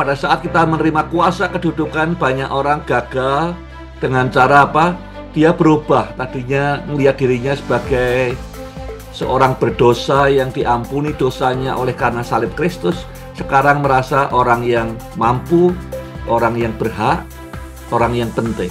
pada saat kita menerima kuasa kedudukan, banyak orang gagal dengan cara apa? Dia berubah, tadinya melihat dirinya sebagai seorang berdosa yang diampuni dosanya oleh karena salib Kristus, sekarang merasa orang yang mampu, orang yang berhak, orang yang penting.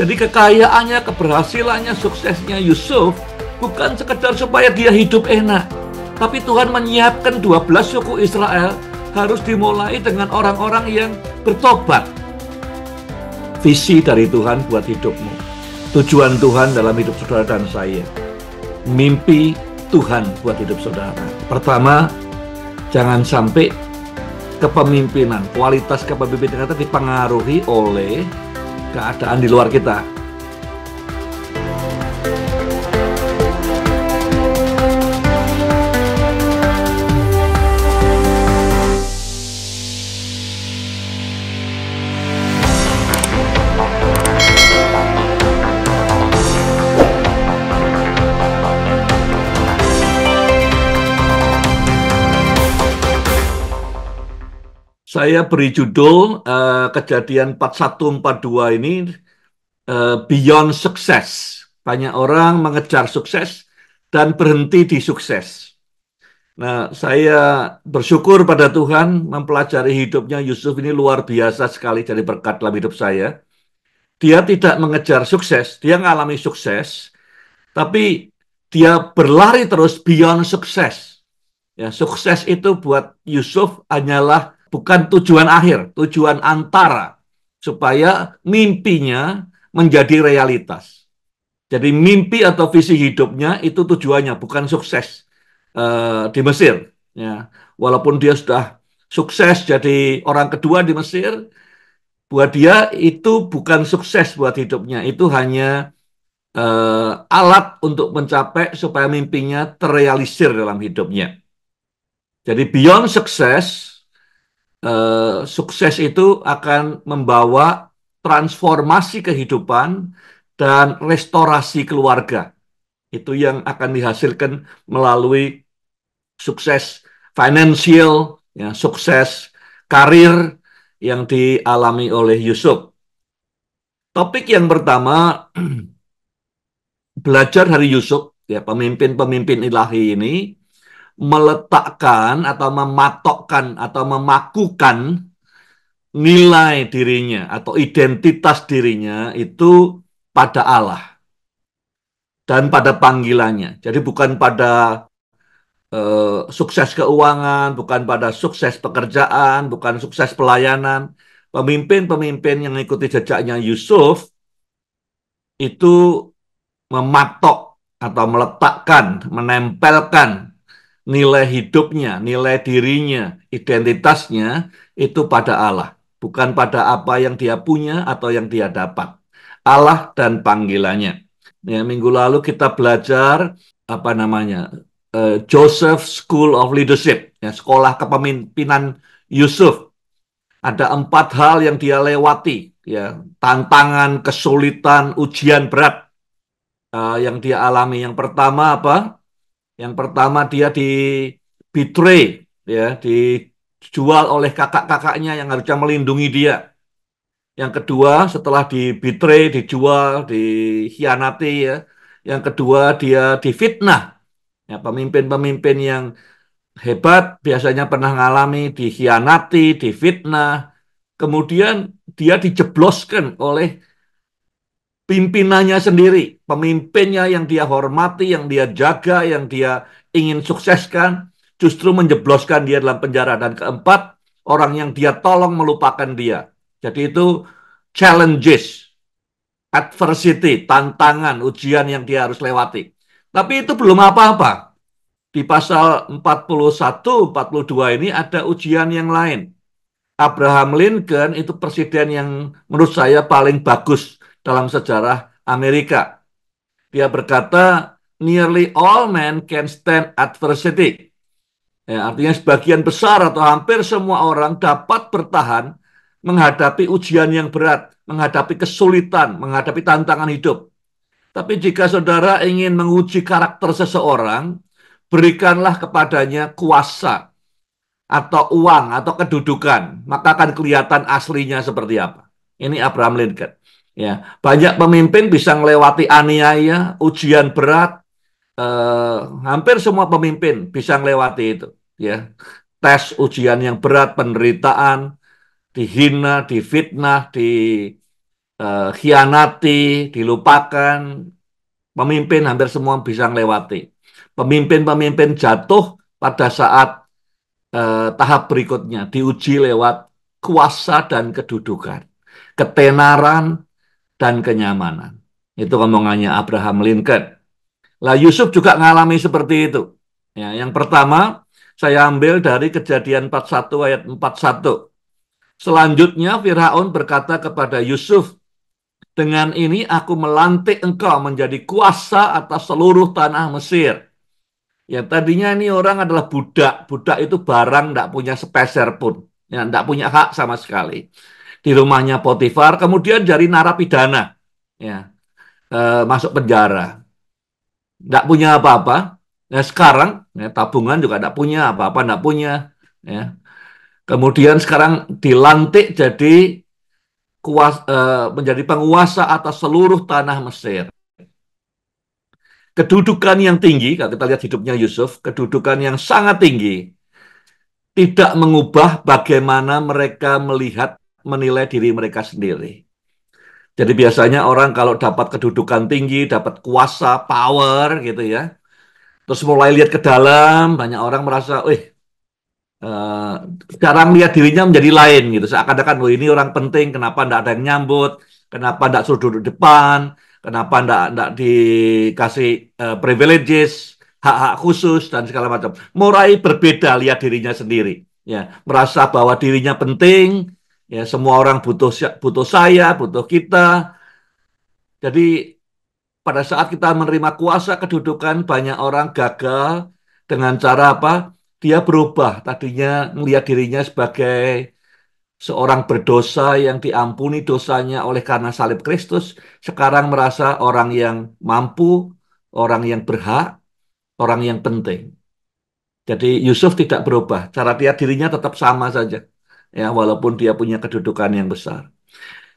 Jadi kekayaannya, keberhasilannya, suksesnya Yusuf bukan sekedar supaya dia hidup enak, tapi Tuhan menyiapkan 12 suku Israel harus dimulai dengan orang-orang yang bertobat. Visi dari Tuhan buat hidupmu, tujuan Tuhan dalam hidup saudara dan saya, mimpi Tuhan buat hidup saudara. Pertama, jangan sampai kepemimpinan, kualitas kepemimpinan kita dipengaruhi oleh keadaan di luar kita. Saya beri judul kejadian 41-42 ini Beyond Success. Banyak orang mengejar sukses dan berhenti di sukses. Nah, saya bersyukur pada Tuhan mempelajari hidupnya Yusuf ini luar biasa sekali, jadi berkat dalam hidup saya. Dia tidak mengejar sukses, dia mengalami sukses, tapi dia berlari terus beyond sukses. Ya, sukses itu buat Yusuf hanyalah bukan tujuan akhir, tujuan antara supaya mimpinya menjadi realitas. Jadi mimpi atau visi hidupnya itu tujuannya bukan sukses di Mesir. Ya, walaupun dia sudah sukses jadi orang kedua di Mesir, buat dia itu bukan sukses buat hidupnya. Itu hanya alat untuk mencapai supaya mimpinya terrealisir dalam hidupnya. Jadi beyond sukses, sukses itu akan membawa transformasi kehidupan dan restorasi keluarga. Itu yang akan dihasilkan melalui sukses financial, ya, sukses karir yang dialami oleh Yusuf. Topik yang pertama, belajar dari Yusuf, ya, pemimpin-pemimpin ilahi ini meletakkan atau mematokkan atau memakukan nilai dirinya atau identitas dirinya itu pada Allah dan pada panggilannya. Jadi bukan pada sukses keuangan, bukan pada sukses pekerjaan, bukan sukses pelayanan. Pemimpin-pemimpin yang mengikuti jejaknya Yusuf itu mematok atau meletakkan, menempelkan nilai hidupnya, nilai dirinya, identitasnya itu pada Allah, bukan pada apa yang dia punya atau yang dia dapat. Allah dan panggilannya. Ya, minggu lalu kita belajar apa namanya Joseph School of Leadership, ya, sekolah kepemimpinan Yusuf. Ada 4 hal yang dia lewati, ya, tantangan, kesulitan, ujian berat yang dia alami. Yang pertama apa? Yang pertama dia di betray, ya, dijual oleh kakak-kakaknya yang harusnya melindungi dia. Yang kedua, setelah di betray, dijual, dikhianati, ya. Yang kedua, dia difitnah. Ya, pemimpin-pemimpin yang hebat biasanya pernah mengalami dikhianati, difitnah. Kemudian dia dijebloskan oleh pimpinannya sendiri, pemimpinnya yang dia hormati, yang dia jaga, yang dia ingin sukseskan, justru menjebloskan dia dalam penjara. Dan keempat, orang yang dia tolong melupakan dia. Jadi itu challenges, adversity, tantangan, ujian yang dia harus lewati. Tapi itu belum apa-apa. Di pasal 41, 42 ini ada ujian yang lain. Abraham Lincoln itu presiden yang menurut saya paling bagus dalam sejarah Amerika. Dia berkata, nearly all men can stand adversity. Ya, artinya sebagian besar atau hampir semua orang dapat bertahan menghadapi ujian yang berat, menghadapi kesulitan, menghadapi tantangan hidup. Tapi jika saudara ingin menguji karakter seseorang, berikanlah kepadanya kuasa atau uang atau kedudukan, maka akan kelihatan aslinya seperti apa. Ini Abraham Lincoln. Ya, banyak pemimpin bisa melewati aniaya, ujian berat, eh, hampir semua pemimpin bisa melewati itu. Ya, tes ujian yang berat, penderitaan, dihina, difitnah, dikhianati, dilupakan. Pemimpin hampir semua bisa melewati. Pemimpin-pemimpin jatuh pada saat tahap berikutnya diuji lewat kuasa dan kedudukan, ketenaran dan kenyamanan. Itu omongannya Abraham Lincoln. Lah Yusuf juga ngalami seperti itu. Ya, yang pertama saya ambil dari Kejadian 41 ayat 41. Selanjutnya Firaun berkata kepada Yusuf, dengan ini aku melantik engkau menjadi kuasa atas seluruh tanah Mesir. Ya tadinya ini orang adalah budak. Budak itu barang, tidak punya sepeser pun. Ya, tidak punya hak sama sekali. Di rumahnya Potifar, kemudian jadi narapidana. Ya, masuk penjara. Tidak punya apa-apa. Ya, sekarang ya, tabungan juga tidak punya, apa-apa tidak punya. Ya. Kemudian sekarang dilantik jadi menjadi penguasa atas seluruh tanah Mesir. Kedudukan yang tinggi, kalau kita lihat hidupnya Yusuf, kedudukan yang sangat tinggi, tidak mengubah bagaimana mereka melihat, menilai diri mereka sendiri. Jadi biasanya orang kalau dapat kedudukan tinggi, dapat kuasa, power gitu ya, terus mulai lihat ke dalam, banyak orang merasa, eh, sekarang lihat dirinya menjadi lain gitu. Seakan-akan, oh ini orang penting, kenapa tidak ada yang nyambut, kenapa tidak suruh duduk depan, kenapa tidak dikasih privileges, hak-hak khusus dan segala macam. Mulai berbeda lihat dirinya sendiri, ya, merasa bahwa dirinya penting, ya semua orang butuh butuh saya, butuh kita. Jadi pada saat kita menerima kuasa kedudukan, banyak orang gagal dengan cara apa? Dia berubah. Tadinya melihat dirinya sebagai seorang berdosa yang diampuni dosanya oleh karena salib Kristus. Sekarang merasa orang yang mampu, orang yang berhak, orang yang penting. Jadi Yusuf tidak berubah. Cara lihat dirinya tetap sama saja. Ya, walaupun dia punya kedudukan yang besar.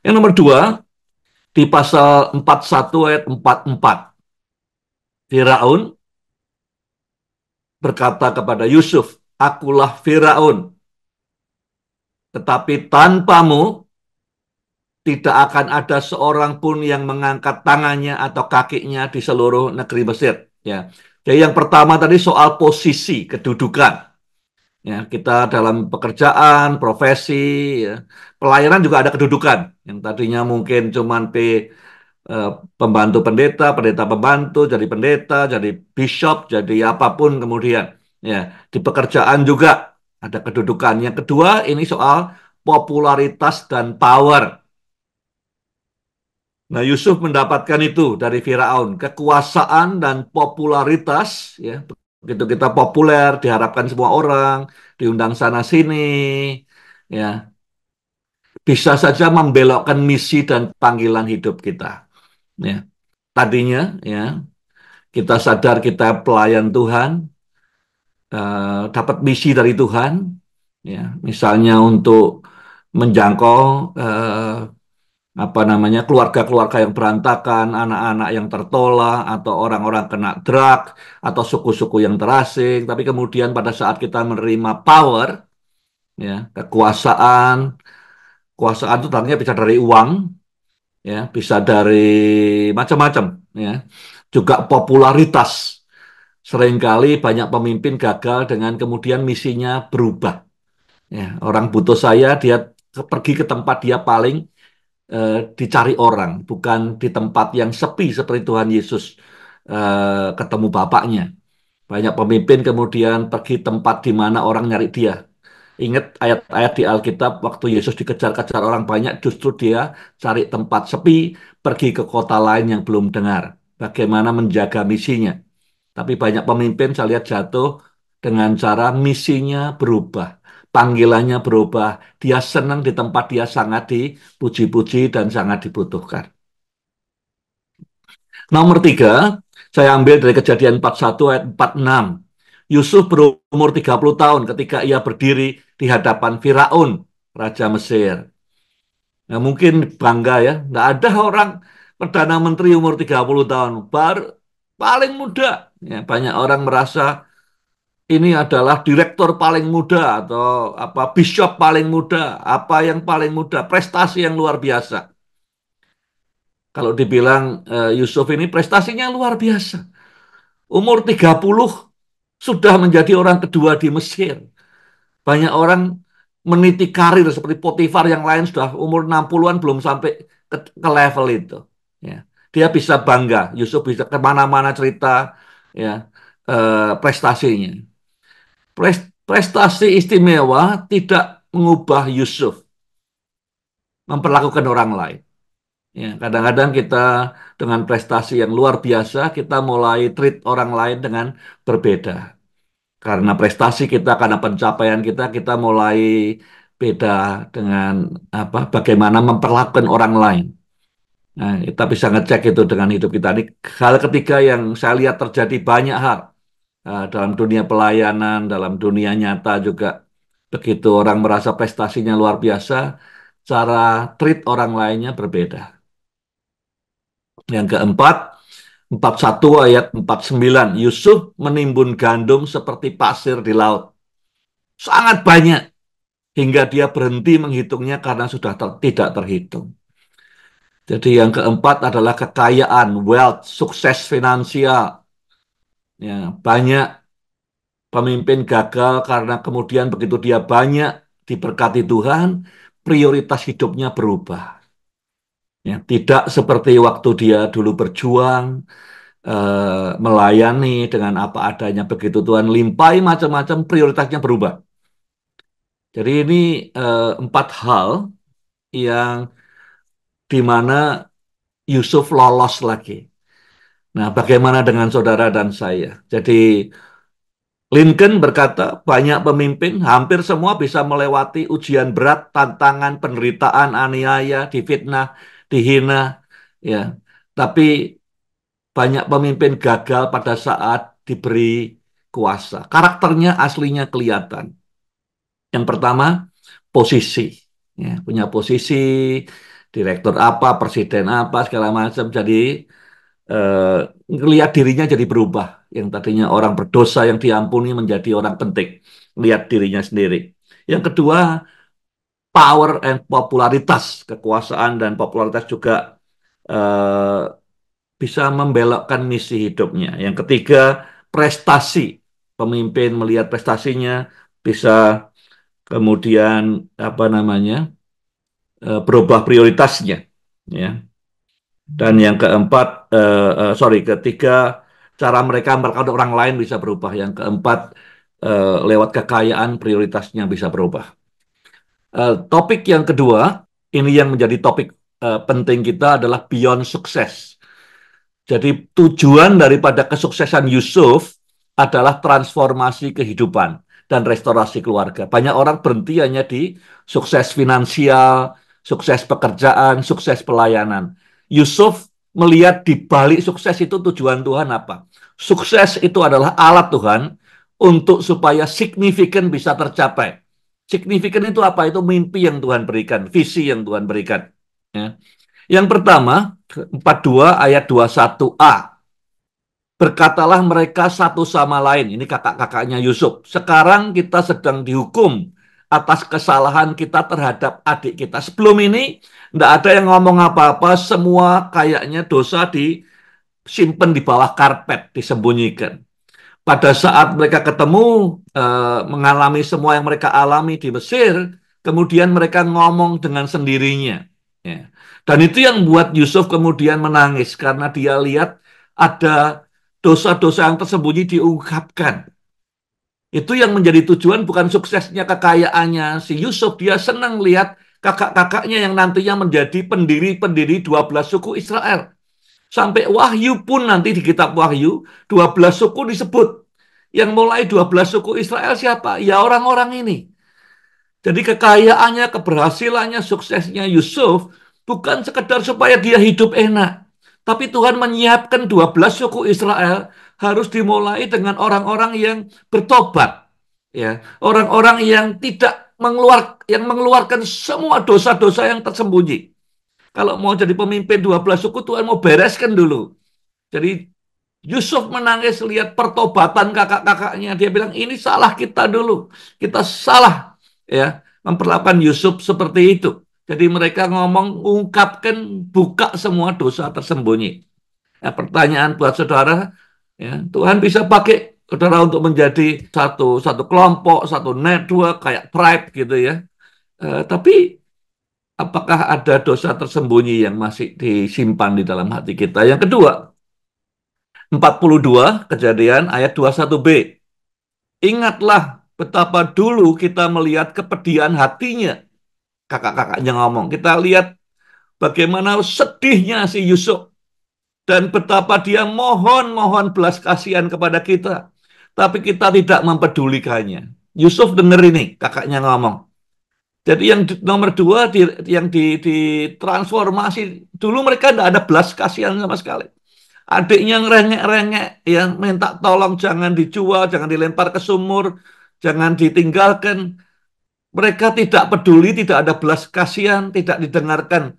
Yang nomor dua, di pasal 41 ayat 44. Firaun berkata kepada Yusuf, akulah Firaun, tetapi tanpamu tidak akan ada seorang pun yang mengangkat tangannya atau kakinya di seluruh negeri Mesir. Ya. Jadi yang pertama tadi soal posisi, kedudukan. Ya, kita dalam pekerjaan, profesi, ya, pelayanan juga ada kedudukan. Yang tadinya mungkin cuma eh, pembantu pendeta, pendeta pembantu, jadi pendeta, jadi bishop, jadi apapun kemudian. Ya, di pekerjaan juga ada kedudukan. Yang kedua ini soal popularitas dan power. Nah, Yusuf mendapatkan itu dari Firaun, kekuasaan dan popularitas, ya. Begitu kita populer, diharapkan semua orang, diundang sana sini, ya, bisa saja membelokkan misi dan panggilan hidup kita. Ya, tadinya, ya, kita sadar kita pelayan Tuhan, dapat misi dari Tuhan, ya, misalnya untuk menjangkau apa namanya keluarga-keluarga yang berantakan, anak-anak yang tertolak, atau orang-orang kena drug, atau suku-suku yang terasing. Tapi kemudian pada saat kita menerima power, ya, kekuasaan, kekuasaan itu tadinya bisa dari uang, ya, bisa dari macam-macam, ya, juga popularitas. Seringkali banyak pemimpin gagal dengan kemudian misinya berubah. Ya, orang butuh saya, dia pergi ke tempat dia paling dicari orang, bukan di tempat yang sepi seperti Tuhan Yesus ketemu Bapaknya. Banyak pemimpin kemudian pergi tempat di mana orang nyari dia. Ingat ayat-ayat di Alkitab waktu Yesus dikejar-kejar orang banyak, justru dia cari tempat sepi, pergi ke kota lain yang belum dengar. Bagaimana menjaga misinya. Tapi banyak pemimpin saya lihat jatuh dengan cara misinya berubah, panggilannya berubah. Dia senang di tempat dia sangat dipuji-puji dan sangat dibutuhkan. Nomor tiga, saya ambil dari Kejadian 41 ayat 46. Yusuf berumur 30 tahun ketika ia berdiri di hadapan Firaun, Raja Mesir. Nah, mungkin bangga ya, nggak ada orang Perdana Menteri umur 30 tahun, baru paling muda. Ya, banyak orang merasa ini adalah direktur paling muda atau apa bishop paling muda, apa yang paling muda, prestasi yang luar biasa. Kalau dibilang Yusuf ini prestasinya luar biasa. Umur 30 sudah menjadi orang kedua di Mesir. Banyak orang meniti karir seperti Potifar yang lain sudah umur 60-an belum sampai ke level itu. Ya. Dia bisa bangga, Yusuf bisa kemana-mana cerita ya prestasinya. Prestasi istimewa tidak mengubah Yusuf memperlakukan orang lain. Ya, kadang-kadang kita dengan prestasi yang luar biasa, kita mulai treat orang lain dengan berbeda. Karena prestasi kita, karena pencapaian kita, kita mulai beda dengan apa, bagaimana memperlakukan orang lain. Nah, kita bisa ngecek itu dengan hidup kita. Ini hal ketiga yang saya lihat terjadi banyak hal. Dalam dunia pelayanan, dalam dunia nyata juga. Begitu orang merasa prestasinya luar biasa, cara treat orang lainnya berbeda. Yang keempat, 41 ayat 49, Yusuf menimbun gandum seperti pasir di laut. Sangat banyak, hingga dia berhenti menghitungnya karena sudah tidak terhitung. Jadi yang keempat adalah kekayaan, wealth, sukses finansial. Ya, banyak pemimpin gagal karena kemudian begitu dia banyak diberkati Tuhan, prioritas hidupnya berubah. Ya, tidak seperti waktu dia dulu berjuang, melayani dengan apa adanya. Begitu Tuhan limpahi macam-macam, prioritasnya berubah. Jadi ini empat hal yang di mana Yusuf lolos lagi. Nah, bagaimana dengan saudara dan saya? Jadi Lincoln berkata, banyak pemimpin, hampir semua bisa melewati ujian berat, tantangan, penderitaan, aniaya, difitnah, dihina, ya. Tapi banyak pemimpin gagal pada saat diberi kuasa. Karakternya aslinya kelihatan. Yang pertama, posisi. Ya, punya posisi, direktur apa, presiden apa, segala macam. Jadi, lihat dirinya jadi berubah. Yang tadinya orang berdosa yang diampuni menjadi orang penting. Lihat dirinya sendiri. Yang kedua, power and popularitas. Kekuasaan dan popularitas juga eh, bisa membelokkan misi hidupnya. Yang ketiga, prestasi. Pemimpin melihat prestasinya bisa kemudian apa namanya berubah prioritasnya, ya. Dan yang keempat, ketiga, cara mereka memperlakukan orang lain bisa berubah. Yang keempat, lewat kekayaan prioritasnya bisa berubah. Topik yang kedua, ini yang menjadi topik penting kita adalah beyond sukses. Jadi tujuan daripada kesuksesan Yusuf adalah transformasi kehidupan dan restorasi keluarga. Banyak orang berhenti hanya di sukses finansial, sukses pekerjaan, sukses pelayanan. Yusuf melihat di balik sukses itu tujuan Tuhan apa? Sukses itu adalah alat Tuhan untuk supaya signifikan bisa tercapai. Signifikan itu apa? Itu mimpi yang Tuhan berikan, visi yang Tuhan berikan. Ya. Yang pertama, 42 ayat 21a. Berkatalah mereka satu sama lain. Ini kakak-kakaknya Yusuf. Sekarang kita sedang dihukum atas kesalahan kita terhadap adik kita. Sebelum ini, tidak ada yang ngomong apa-apa. Semua kayaknya dosa disimpan di bawah karpet, disembunyikan. Pada saat mereka ketemu, mengalami semua yang mereka alami di Mesir, kemudian mereka ngomong dengan sendirinya. Ya. Dan itu yang buat Yusuf kemudian menangis, karena dia lihat ada dosa-dosa yang tersembunyi diungkapkan. Itu yang menjadi tujuan, bukan suksesnya kekayaannya si Yusuf. Dia senang lihat kakak-kakaknya yang nantinya menjadi pendiri-pendiri 12 suku Israel. Sampai Wahyu pun nanti di kitab Wahyu, 12 suku disebut. Yang mulai 12 suku Israel siapa? Ya orang-orang ini. Jadi kekayaannya, keberhasilannya, suksesnya Yusuf bukan sekedar supaya dia hidup enak. Tapi Tuhan menyiapkan 12 suku Israel harus dimulai dengan orang-orang yang bertobat. Ya, orang-orang yang tidak yang mengeluarkan semua dosa-dosa yang tersembunyi. Kalau mau jadi pemimpin 12 suku, Tuhan mau bereskan dulu. Jadi Yusuf menangis lihat pertobatan kakak-kakaknya. Dia bilang, ini salah kita dulu. Kita salah, ya, memperlakukan Yusuf seperti itu. Jadi mereka ngomong, ungkapkan, buka semua dosa tersembunyi. Nah, pertanyaan buat saudara, ya, Tuhan bisa pakai saudara untuk menjadi satu satu kelompok, satu network kayak tribe gitu ya. Tapi apakah ada dosa tersembunyi yang masih disimpan di dalam hati kita? Yang kedua, 42 Kejadian ayat 21b. Ingatlah betapa dulu kita melihat kepedihan hatinya. Kakak-kakaknya ngomong. Kita lihat bagaimana sedihnya si Yusuf. Dan betapa dia mohon-mohon belas kasihan kepada kita. Tapi kita tidak mempedulikannya. Yusuf denger ini, kakaknya ngomong. Jadi yang nomor dua, yang ditransformasi. Dulu mereka tidak ada belas kasihan sama sekali. Adiknya ngerengek-rengek, yang minta tolong jangan dijual, jangan dilempar ke sumur, jangan ditinggalkan. Mereka tidak peduli, tidak ada belas kasihan, tidak didengarkan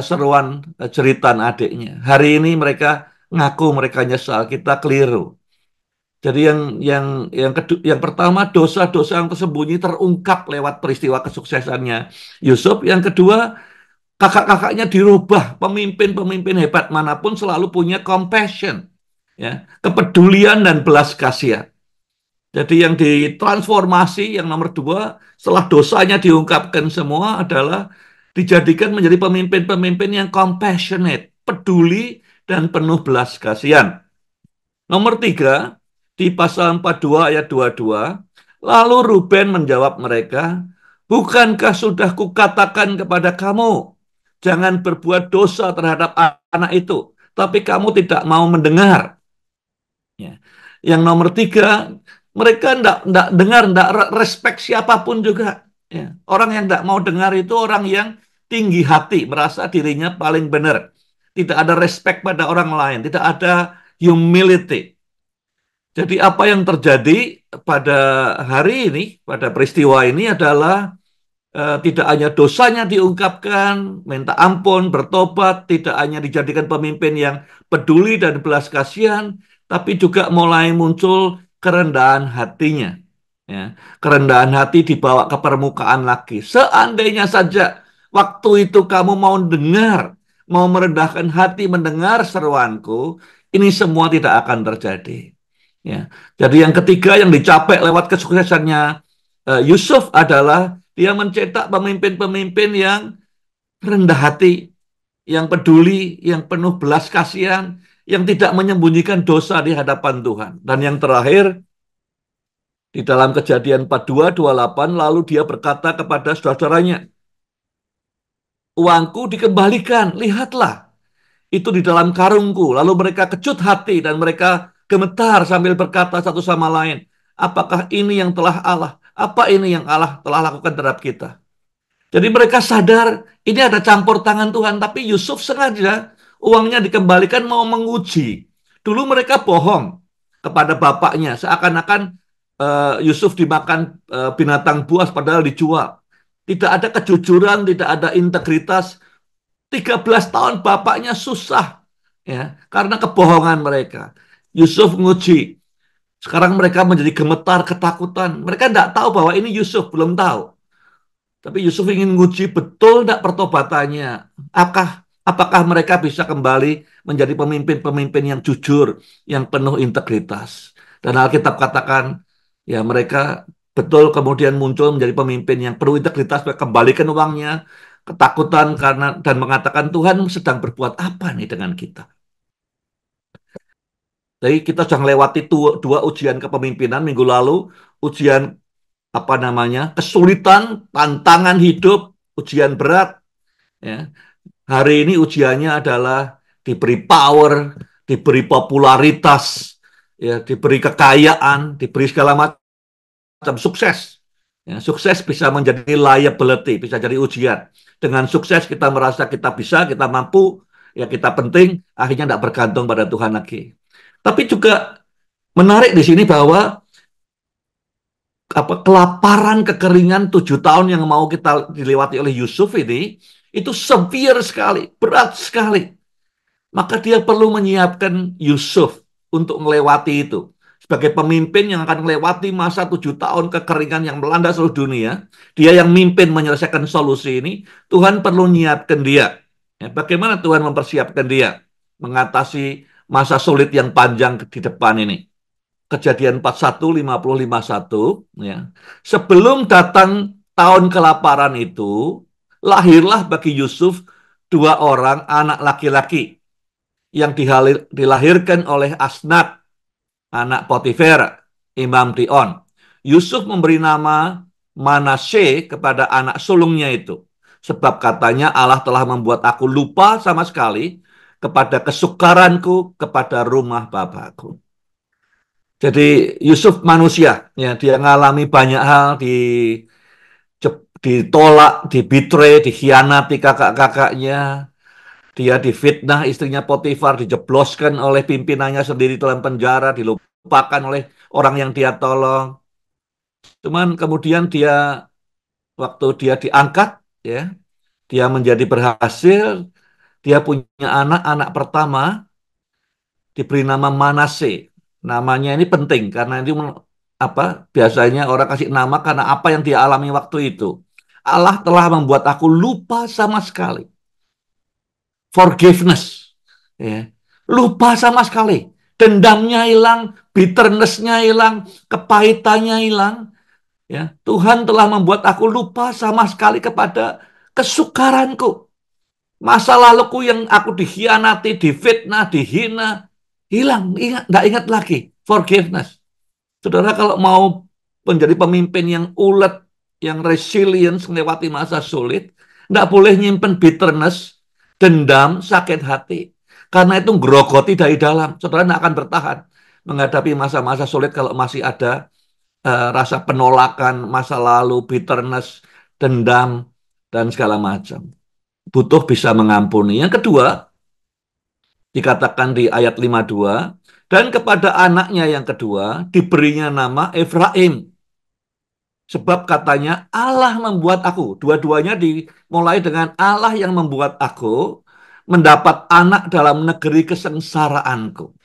seruan jeritan adiknya. Hari ini mereka ngaku mereka nyesal, kita keliru. Jadi yang pertama dosa-dosa yang tersembunyi terungkap lewat peristiwa kesuksesannya Yusuf. Yang kedua, kakak-kakaknya dirubah. Pemimpin-pemimpin hebat manapun selalu punya compassion, ya, kepedulian dan belas kasihan. Jadi yang ditransformasi yang nomor dua setelah dosanya diungkapkan semua adalah dijadikan menjadi pemimpin-pemimpin yang compassionate, peduli dan penuh belas kasihan. Nomor tiga, di pasal 42 ayat 22, lalu Ruben menjawab mereka, bukankah sudah kukatakan kepada kamu, jangan berbuat dosa terhadap anak itu, tapi kamu tidak mau mendengar. Ya. Yang nomor tiga, mereka tidak dengar, tidak respect siapapun juga. Ya. Orang yang tidak mau dengar itu orang yang tinggi hati, merasa dirinya paling benar. Tidak ada respect pada orang lain, tidak ada humility. Jadi apa yang terjadi pada hari ini, pada peristiwa ini adalah tidak hanya dosanya diungkapkan, minta ampun, bertobat, tidak hanya dijadikan pemimpin yang peduli dan belas kasihan, tapi juga mulai muncul kerendahan hatinya. Ya, kerendahan hati dibawa ke permukaan lagi. Seandainya saja waktu itu kamu mau dengar, mau merendahkan hati mendengar seruanku, ini semua tidak akan terjadi. Ya, jadi yang ketiga yang dicapai lewat kesuksesannya Yusuf adalah dia mencetak pemimpin-pemimpin yang rendah hati, yang peduli, yang penuh belas kasihan, yang tidak menyembunyikan dosa di hadapan Tuhan. Dan yang terakhir, di dalam Kejadian 42-28, lalu dia berkata kepada saudara-saudaranya, uangku dikembalikan, lihatlah, itu di dalam karungku. Lalu mereka kecut hati dan mereka gemetar sambil berkata satu sama lain, apakah ini yang telah Allah, apa ini yang Allah telah lakukan terhadap kita? Jadi mereka sadar ini ada campur tangan Tuhan, tapi Yusuf sengaja uangnya dikembalikan mau menguji. Dulu mereka bohong kepada bapaknya, seakan-akan Yusuf dimakan binatang buas padahal dijual. Tidak ada kejujuran, tidak ada integritas. 13 tahun bapaknya susah, ya, karena kebohongan mereka. Yusuf nguji. Sekarang mereka menjadi gemetar, ketakutan. Mereka tidak tahu bahwa ini Yusuf, belum tahu. Tapi Yusuf ingin nguji betul tidak pertobatannya. Apakah mereka bisa kembali menjadi pemimpin-pemimpin yang jujur, yang penuh integritas. Dan Alkitab katakan, ya mereka betul kemudian muncul menjadi pemimpin yang penuh integritas, kembalikan uangnya, ketakutan karena dan mengatakan Tuhan sedang berbuat apa nih dengan kita. Jadi kita sudah melewati dua ujian kepemimpinan minggu lalu, ujian apa namanya kesulitan, tantangan hidup, ujian berat. Ya. Hari ini ujiannya adalah diberi power, diberi popularitas, ya, diberi kekayaan, diberi segala macam sukses. Ya, sukses bisa menjadi liability, bisa jadi ujian. Dengan sukses kita merasa kita bisa, kita mampu. Ya kita penting, akhirnya tidak bergantung pada Tuhan lagi. Tapi juga menarik di sini bahwa kelaparan, kekeringan 7 tahun yang mau kita dilewati oleh Yusuf ini, itu severe sekali, berat sekali. Maka dia perlu menyiapkan Yusuf untuk melewati itu. Sebagai pemimpin yang akan melewati masa 7 tahun kekeringan yang melanda seluruh dunia, dia yang mimpin menyelesaikan solusi ini, Tuhan perlu menyiapkan dia. Ya, bagaimana Tuhan mempersiapkan dia mengatasi masa sulit yang panjang di depan ini? Kejadian 41, 50, 51, ya. Sebelum datang tahun kelaparan itu, lahirlah bagi Yusuf 2 orang anak laki-laki yang dilahirkan oleh Asnat, anak Potifar, Imam Dion. Yusuf memberi nama Manasye kepada anak sulungnya itu. Sebab katanya Allah telah membuat aku lupa sama sekali kepada kesukaranku, kepada rumah Bapakku. Jadi Yusuf manusia, ya dia mengalami banyak hal, ditolak, dibetray, dikhianati kakak-kakaknya, dia difitnah istrinya Potifar, dijebloskan oleh pimpinannya sendiri dalam penjara, dilupakan oleh orang yang dia tolong. Cuman kemudian waktu dia diangkat, ya, dia menjadi berhasil, dia punya anak pertama diberi nama Manase. Namanya ini penting karena ini apa? Biasanya orang kasih nama karena apa yang dia alami waktu itu. Allah telah membuat aku lupa sama sekali. Forgiveness. Ya. Lupa sama sekali. Dendamnya hilang, bitterness-nya hilang, kepahitannya hilang. Ya. Tuhan telah membuat aku lupa sama sekali kepada kesukaranku. Masa laluku yang aku dikhianati, difitnah, dihina, hilang, nggak ingat lagi. Forgiveness. Saudara kalau mau menjadi pemimpin yang ulet, yang resilient, melewati masa sulit, nggak boleh nyimpen bitterness, dendam, sakit hati. Karena itu grogoti dari dalam. Saudara nggak akan bertahan menghadapi masa-masa sulit kalau masih ada rasa penolakan, masa lalu, bitterness, dendam, dan segala macam. Butuh bisa mengampuni. Yang kedua, dikatakan di ayat 52, dan kepada anaknya yang kedua diberinya nama Efraim. Sebab katanya Allah membuat aku. Dua-duanya dimulai dengan Allah yang membuat aku mendapat anak dalam negeri kesengsaraanku.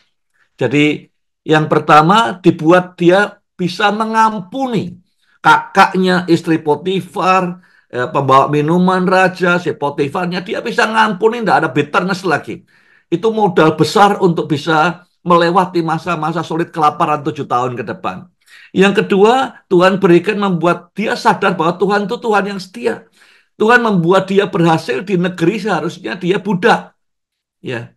Jadi yang pertama dibuat dia bisa mengampuni kakaknya istri Potifar, pembawa minuman raja, si Potifarnya, dia bisa ngampuni, tidak ada bitterness lagi. Itu modal besar untuk bisa melewati masa-masa sulit kelaparan 7 tahun ke depan. Yang kedua, Tuhan berikan membuat dia sadar bahwa Tuhan itu Tuhan yang setia. Tuhan membuat dia berhasil di negeri seharusnya dia budak. Ya,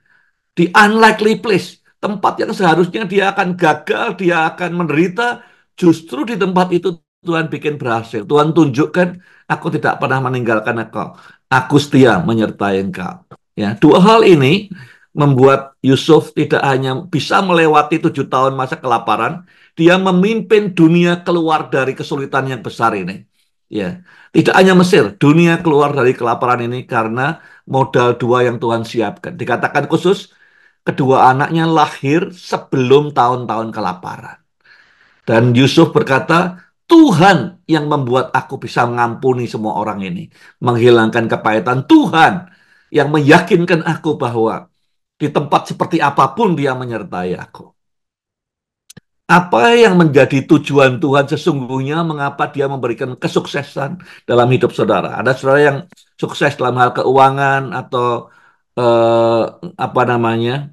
di unlikely place, tempat yang seharusnya dia akan gagal, dia akan menderita, justru di tempat itu Tuhan bikin berhasil. Tuhan tunjukkan, aku tidak pernah meninggalkan engkau. Aku setia menyertai engkau. Ya, 2 hal ini membuat Yusuf tidak hanya bisa melewati 7 tahun masa kelaparan, dia memimpin dunia keluar dari kesulitan yang besar ini. Ya, tidak hanya Mesir, dunia keluar dari kelaparan ini karena modal 2 yang Tuhan siapkan. Dikatakan khusus, kedua anaknya lahir sebelum tahun-tahun kelaparan. Dan Yusuf berkata, Tuhan yang membuat aku bisa mengampuni semua orang ini. Menghilangkan kepahitan. Tuhan yang meyakinkan aku bahwa di tempat seperti apapun dia menyertai aku. Apa yang menjadi tujuan Tuhan sesungguhnya, mengapa dia memberikan kesuksesan dalam hidup saudara? Ada saudara yang sukses dalam hal keuangan atau eh, apa namanya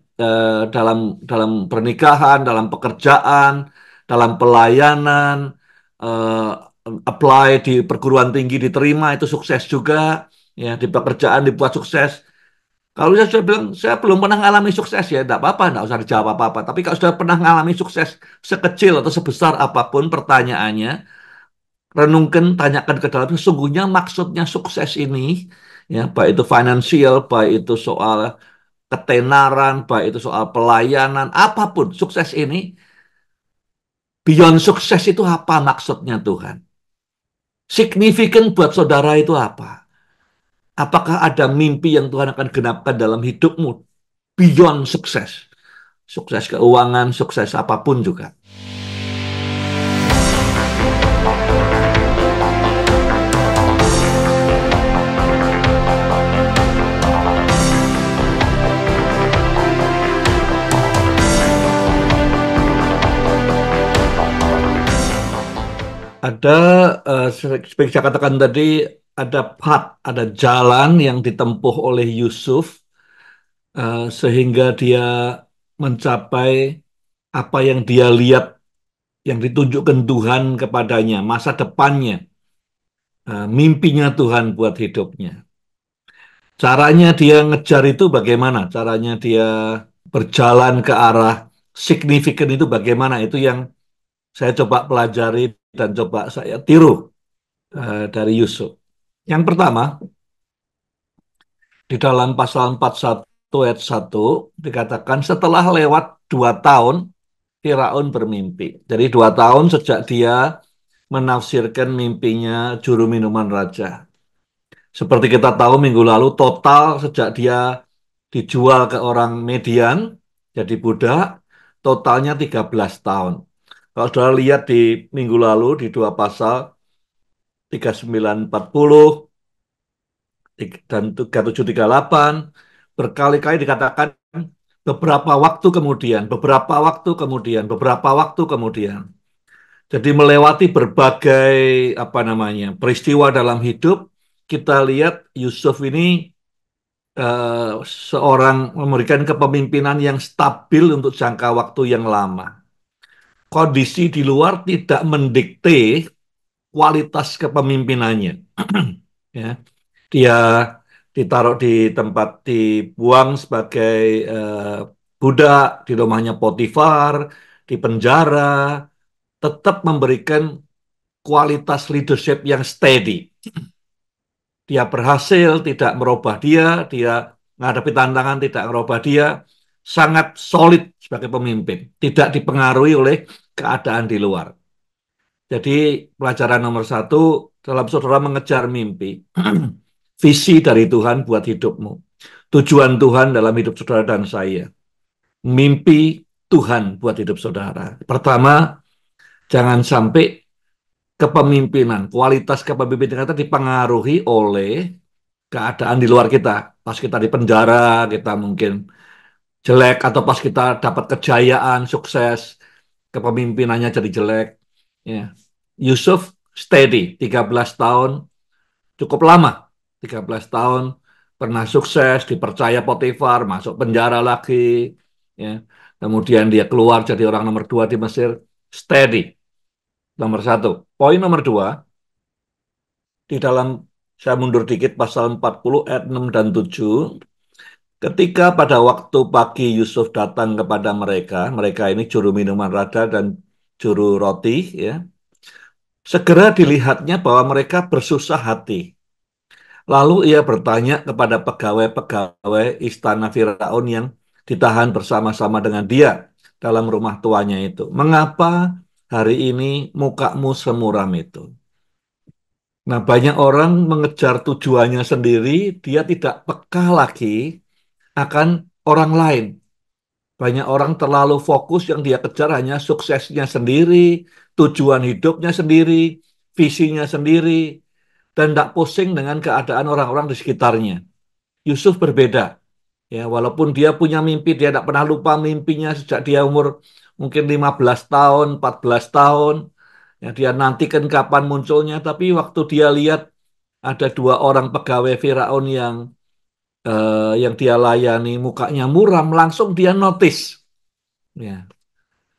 dalam pernikahan, dalam pekerjaan, dalam pelayanan, eh, apply di perguruan tinggi diterima itu sukses juga, ya di pekerjaan dibuat sukses. Kalau saya sudah bilang, saya belum pernah mengalami sukses ya, tidak apa-apa, tidak usah dijawab apa-apa. Tapi kalau sudah pernah mengalami sukses sekecil atau sebesar apapun pertanyaannya, renungkan, tanyakan ke dalam, sesungguhnya maksudnya sukses ini, ya, baik itu finansial, baik itu soal ketenaran, baik itu soal pelayanan, apapun, sukses ini, beyond sukses itu apa maksudnya Tuhan? Signifikan buat saudara itu apa? Apakah ada mimpi yang Tuhan akan genapkan dalam hidupmu beyond sukses? Sukses keuangan, sukses apapun juga. Ada, seperti saya katakan tadi, ada path, ada jalan yang ditempuh oleh Yusuf, sehingga dia mencapai apa yang dia lihat, yang ditunjukkan Tuhan kepadanya, masa depannya, mimpinya Tuhan buat hidupnya. Caranya dia ngejar itu bagaimana? Caranya dia berjalan ke arah signifikan itu bagaimana? Itu yang saya coba pelajari dan coba saya tiru dari Yusuf. Yang pertama, di dalam pasal 41 ayat 1 dikatakan setelah lewat 2 tahun Firaun bermimpi. Jadi 2 tahun sejak dia menafsirkan mimpinya juru minuman raja. Seperti kita tahu minggu lalu total sejak dia dijual ke orang Median jadi budak, totalnya 13 tahun. Kalau sudah lihat di minggu lalu di 2 pasal 39-40 dan 37-38 berkali-kali dikatakan beberapa waktu kemudian, beberapa waktu kemudian, beberapa waktu kemudian. Jadi melewati berbagai apa namanya peristiwa dalam hidup, kita lihat Yusuf ini seorang memberikan kepemimpinan yang stabil untuk jangka waktu yang lama. Kondisi di luar tidak mendikte kualitas kepemimpinannya. Ya, dia ditaruh di tempat dibuang sebagai budak di rumahnya Potifar, di penjara, tetap memberikan kualitas leadership yang steady. Dia berhasil tidak merubah dia menghadapi tantangan tidak merubah dia, sangat solid sebagai pemimpin, tidak dipengaruhi oleh keadaan di luar. Jadi pelajaran nomor satu dalam saudara mengejar mimpi, visi dari Tuhan buat hidupmu, tujuan Tuhan dalam hidup saudara dan saya, mimpi Tuhan buat hidup saudara. Pertama, jangan sampai kepemimpinan, kualitas kepemimpinan kita dipengaruhi oleh keadaan di luar kita. Pas kita di penjara, kita mungkin jelek, atau pas kita dapat kejayaan, sukses, kepemimpinannya jadi jelek. Ya. Yusuf steady, 13 tahun, cukup lama. 13 tahun, pernah sukses, dipercaya Potifar, masuk penjara lagi. Ya. Kemudian dia keluar jadi orang nomor 2 di Mesir, steady. Nomor satu. Poin nomor 2, di dalam, saya mundur dikit, pasal 40 ayat 6 dan 7. Ketika pada waktu pagi Yusuf datang kepada mereka, mereka ini juru minuman rada dan juru roti, ya. Segera dilihatnya bahwa mereka bersusah hati. Lalu ia bertanya kepada pegawai-pegawai istana Firaun yang ditahan bersama-sama dengan dia dalam rumah tuanya itu. Mengapa hari ini mukamu semuram itu? Nah, banyak orang mengejar tujuannya sendiri, dia tidak peka lagi akan orang lain. Banyak orang terlalu fokus yang dia kejar hanya suksesnya sendiri, tujuan hidupnya sendiri, visinya sendiri, dan tidak pusing dengan keadaan orang-orang di sekitarnya. Yusuf berbeda. Ya, walaupun dia punya mimpi, dia tidak pernah lupa mimpinya sejak dia umur mungkin 15 tahun, 14 tahun. Ya, dia nantikan kapan munculnya, tapi waktu dia lihat ada 2 orang pegawai Firaun yang dia layani mukanya muram, langsung dia notice. Ya.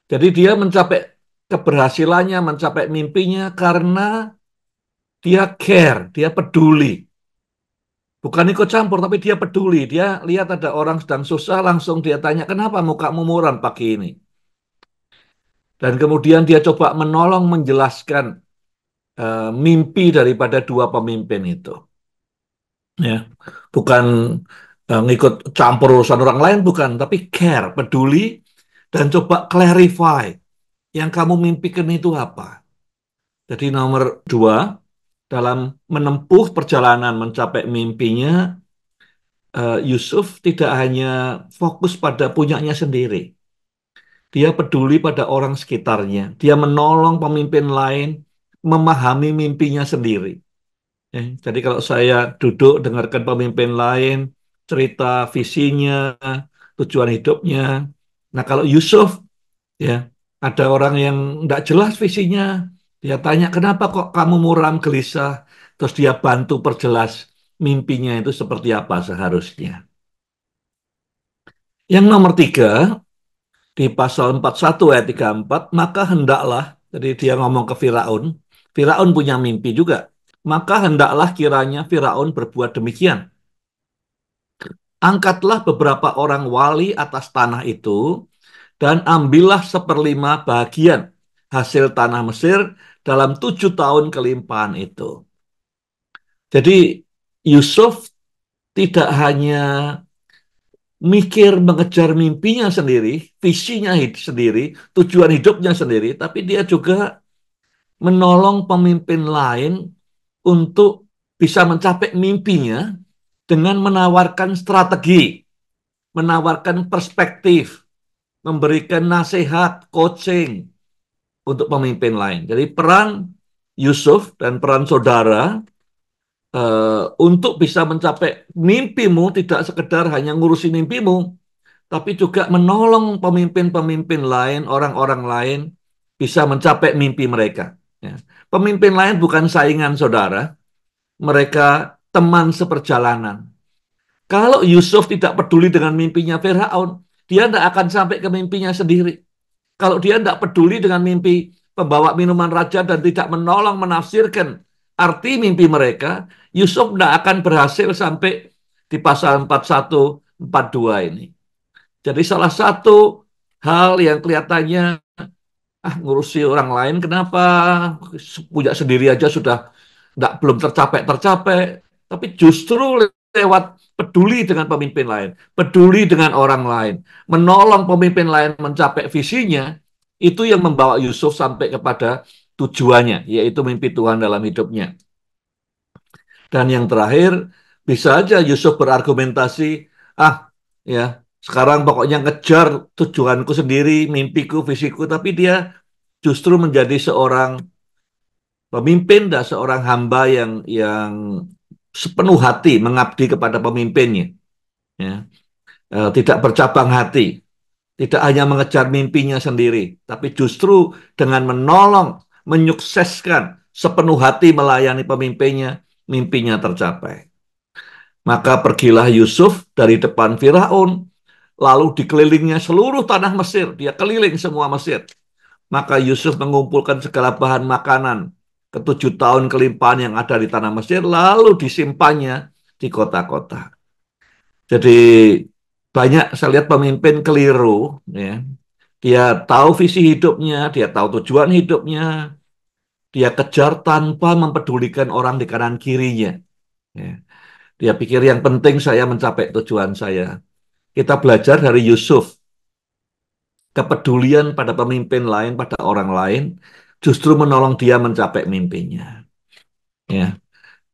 Jadi dia mencapai keberhasilannya, mencapai mimpinya karena dia care, dia peduli. Bukan ikut campur, tapi dia peduli. Dia lihat ada orang sedang susah, langsung dia tanya, kenapa mukamu muram pagi ini? Dan kemudian dia coba menolong menjelaskan mimpi daripada 2 pemimpin itu. Ya, bukan ngikut campur urusan orang lain, bukan, tapi care, peduli, dan coba clarify yang kamu mimpikan itu apa. Jadi nomor 2, dalam menempuh perjalanan mencapai mimpinya, Yusuf tidak hanya fokus pada punyanya sendiri. Dia peduli pada orang sekitarnya. Dia menolong pemimpin lain memahami mimpinya sendiri. Jadi kalau saya duduk dengarkan pemimpin lain, cerita visinya, tujuan hidupnya. Nah kalau Yusuf, ya ada orang yang tidak jelas visinya, dia tanya kenapa kok kamu muram gelisah, terus dia bantu perjelas mimpinya itu seperti apa seharusnya. Yang nomor tiga, di pasal 41 ayat 34, maka hendaklah, jadi dia ngomong ke Firaun, Firaun punya mimpi juga, maka hendaklah kiranya Firaun berbuat demikian. Angkatlah beberapa orang wali atas tanah itu, dan ambillah seperlima bagian hasil tanah Mesir dalam 7 tahun kelimpahan itu. Jadi Yusuf tidak hanya mikir mengejar mimpinya sendiri, visinya sendiri, tujuan hidupnya sendiri, tapi dia juga menolong pemimpin lain untuk bisa mencapai mimpinya dengan menawarkan strategi, menawarkan perspektif, memberikan nasihat, coaching untuk pemimpin lain. Jadi peran Yusuf dan peran saudara untuk bisa mencapai mimpimu tidak sekedar hanya ngurusin mimpimu, tapi juga menolong pemimpin-pemimpin lain, orang-orang lain bisa mencapai mimpi mereka. Ya. Pemimpin lain bukan saingan saudara, mereka teman seperjalanan. Kalau Yusuf tidak peduli dengan mimpinya Firaun, dia tidak akan sampai ke mimpinya sendiri. Kalau dia tidak peduli dengan mimpi pembawa minuman raja dan tidak menolong menafsirkan arti mimpi mereka, Yusuf tidak akan berhasil sampai di pasal 41, 42 ini. Jadi salah satu hal yang kelihatannya ngurusi orang lain kenapa punya sendiri aja sudah belum tercapai, tapi justru lewat peduli dengan pemimpin lain, peduli dengan orang lain, menolong pemimpin lain mencapai visinya, itu yang membawa Yusuf sampai kepada tujuannya, yaitu mimpi Tuhan dalam hidupnya. Dan yang terakhir, bisa aja Yusuf berargumentasi, ah ya sekarang pokoknya ngejar tujuanku sendiri, mimpiku, visiku, tapi dia justru menjadi seorang pemimpin dan seorang hamba yang sepenuh hati mengabdi kepada pemimpinnya, ya. Tidak bercabang hati, tidak hanya mengejar mimpinya sendiri, tapi justru dengan menolong, menyukseskan sepenuh hati melayani pemimpinnya, mimpinya tercapai. Maka pergilah Yusuf dari depan Firaun, lalu dikelilingnya seluruh tanah Mesir, dia keliling semua Mesir. Maka Yusuf mengumpulkan segala bahan makanan ke 7 tahun kelimpahan yang ada di tanah Mesir, lalu disimpannya di kota-kota. Jadi banyak saya lihat pemimpin keliru, ya. Dia tahu visi hidupnya, dia tahu tujuan hidupnya, dia kejar tanpa mempedulikan orang di kanan kirinya. Ya. Dia pikir yang penting saya mencapai tujuan saya. Kita belajar dari Yusuf, kepedulian pada pemimpin lain, pada orang lain, justru menolong dia mencapai mimpinya. Ya,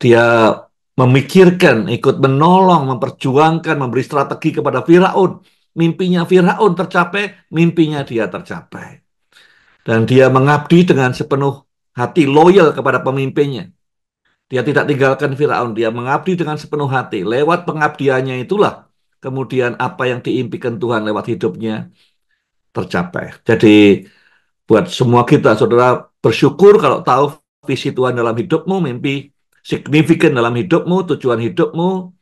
dia memikirkan, ikut menolong, memperjuangkan, memberi strategi kepada Firaun. Mimpinya Firaun tercapai, mimpinya dia tercapai. Dan dia mengabdi dengan sepenuh hati, loyal kepada pemimpinnya. Dia tidak tinggalkan Firaun, dia mengabdi dengan sepenuh hati. Lewat pengabdiannya itulah kemudian apa yang diimpikan Tuhan lewat hidupnya tercapai. Jadi buat semua kita, saudara, bersyukur kalau tahu visi Tuhan dalam hidupmu, mimpi signifikan dalam hidupmu, tujuan hidupmu,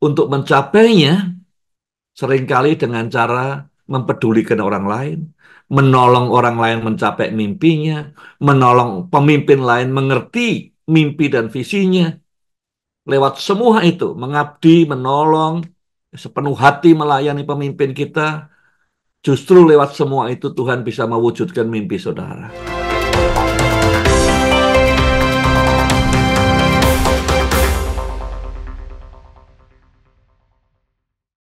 untuk mencapainya seringkali dengan cara mempedulikan orang lain, menolong orang lain mencapai mimpinya, menolong pemimpin lain mengerti mimpi dan visinya. Lewat semua itu, mengabdi, menolong, sepenuh hati melayani pemimpin kita, justru lewat semua itu Tuhan bisa mewujudkan mimpi saudara.